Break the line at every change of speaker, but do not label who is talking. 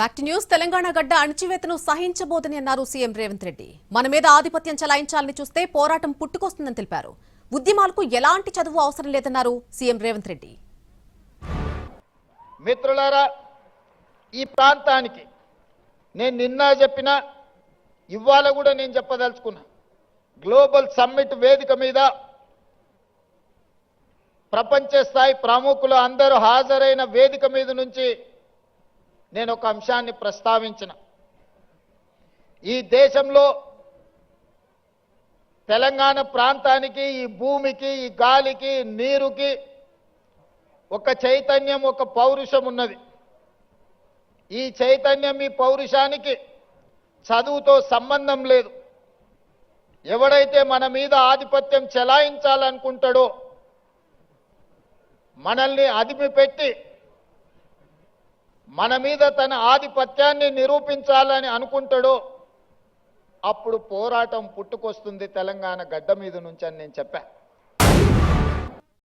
Act news Telangana గడ్డ అణచివేతను సహించబోదని అన్నారు CM Revanth Reddy. మన మీద ఆధిపత్యం చలాయించాలని చూస్తే పోరాటం పుట్టుకొస్తుందని తెలిపారు. ఉద్యమాలకు ఎలాంటి చదువు అవసరం లేదన్నారు సీఎం రేవంత్ రెడ్డి.
మిత్రులారా, ఈ ప్రాంతానికి నేను నిన్న చెప్పినా ఇవాళ కూడా నేను చెప్పదలుచుకున్నా. గ్లోబల్ సమ్మిట్ వేదిక మీద ప్రపంచ స్థాయి ప్రముఖులు అందరూ హాజరైన వేదిక మీద నుంచి నేను ఒక అంశాన్ని ప్రస్తావించిన. ఈ దేశంలో తెలంగాణ ప్రాంతానికి, ఈ భూమికి, ఈ గాలికి, నీరుకి ఒక చైతన్యం, ఒక పౌరుషం ఉన్నది. ఈ చైతన్యం, ఈ పౌరుషానికి చదువుతో సంబంధం లేదు. ఎవడైతే మన మీద ఆధిపత్యం చెలాయించాలనుకుంటాడో, మనల్ని అదిమిపెట్టి మన మీద తన ఆధిపత్యాన్ని నిరూపించాలని అనుకుంటాడో అప్పుడు పోరాటం పుట్టుకొస్తుంది తెలంగాణ గడ్డ మీద నుంచి అని నేను చెప్పా.